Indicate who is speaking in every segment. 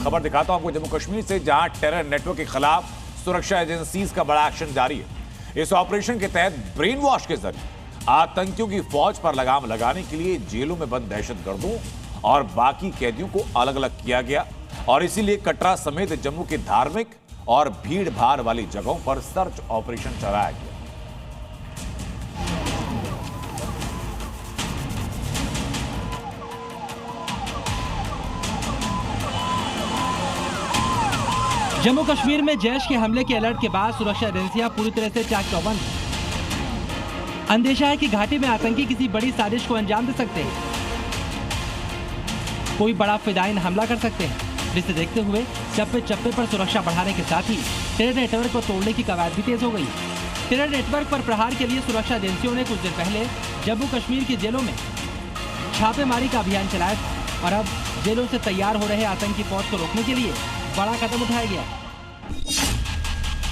Speaker 1: खबर दिखाता हूं आपको जम्मू कश्मीर से, जहां टेरर नेटवर्क के खिलाफ सुरक्षा एजेंसीज का बड़ा एक्शन जारी है। इस ऑपरेशन के तहत ब्रेन वॉश के जरिए आतंकियों की फौज पर लगाम लगाने के लिए जेलों में बंद दहशतगर्दों और बाकी कैदियों को अलग अलग किया गया और इसीलिए कटरा समेत जम्मू के धार्मिक और भीड़ भाड़ वाली जगहों पर सर्च ऑपरेशन चलाया गया।
Speaker 2: जम्मू कश्मीर में जैश के हमले के अलर्ट के बाद सुरक्षा एजेंसियां पूरी तरह से चाक चौबंद। अंदेशा है कि घाटी में आतंकी किसी बड़ी साजिश को अंजाम दे सकते हैं, कोई बड़ा फिदायिन हमला कर सकते हैं, जिसे देखते हुए चप्पे चप्पे पर सुरक्षा बढ़ाने के साथ ही टेरर नेटवर्क को तोड़ने की कवायद भी तेज हो गई। टेरर नेटवर्क पर प्रहार के लिए सुरक्षा एजेंसियों ने कुछ दिन पहले जम्मू कश्मीर की जेलों में छापेमारी का अभियान चलाया था और अब जेलों से तैयार हो रहे आतंकी फौज को रोकने के लिए बड़ा कदम उठाया गया।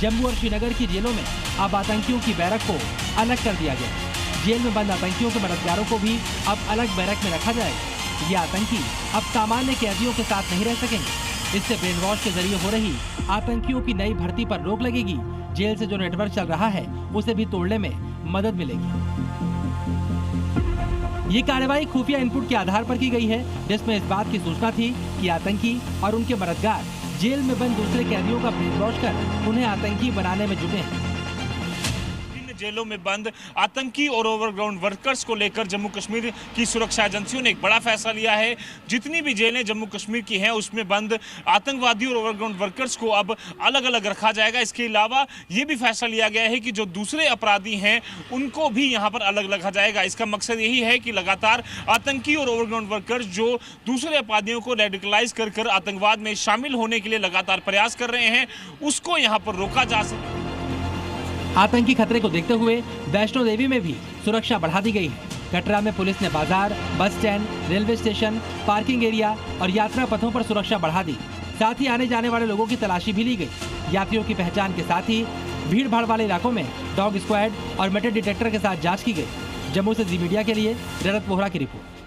Speaker 2: जम्मू और श्रीनगर की जेलों में अब आतंकियों की बैरक को अलग कर दिया गया। जेल में बंद आतंकियों के मददगारों को भी अब अलग बैरक में रखा जाएगा। ये आतंकी अब सामान्य कैदियों के साथ नहीं रह सकेंगे। इससे ब्रेन वॉश के जरिए हो रही आतंकियों की नई भर्ती पर रोक लगेगी। जेल से जो नेटवर्क चल रहा है उसे भी तोड़ने में मदद मिलेगी। ये कार्रवाई खुफिया इनपुट के आधार पर की गई है, जिसमें इस बात की सूचना थी कि आतंकी और उनके मददगार जेल में बंद दूसरे कैदियों का ब्रेन वॉश कर उन्हें आतंकी बनाने में जुटे हैं।
Speaker 3: जेलों में बंद आतंकी और ओवरग्राउंड वर्कर्स को लेकर जम्मू कश्मीर की सुरक्षा एजेंसियों ने एक बड़ा फैसला लिया है। जितनी भी जेलें जम्मू कश्मीर की हैं उसमें बंद आतंकवादी और ओवरग्राउंड वर्कर्स को अब अलग अलग रखा जाएगा। इसके अलावा ये भी फैसला लिया गया है कि जो दूसरे अपराधी हैं उनको भी यहाँ पर अलग रखा जाएगा। इसका मकसद यही है कि लगातार आतंकी और ओवरग्राउंड वर्कर्स जो दूसरे अपराधियों को रेडिकलाइज कर आतंकवाद में शामिल होने के लिए लगातार प्रयास कर रहे हैं, उसको यहाँ पर रोका जा सके।
Speaker 2: आतंकी खतरे को देखते हुए वैष्णो देवी में भी सुरक्षा बढ़ा दी गई है। कटरा में पुलिस ने बाजार, bus stand, railway station, parking area और यात्रा पथों पर सुरक्षा बढ़ा दी। साथ ही आने जाने वाले लोगों की तलाशी भी ली गई। यात्रियों की पहचान के साथ ही भीड़ भाड़ वाले इलाकों में डॉग स्क्वाड और मेटल डिटेक्टर के साथ जांच की गई। जम्मू से जी मीडिया के लिए रजत बोहरा की रिपोर्ट।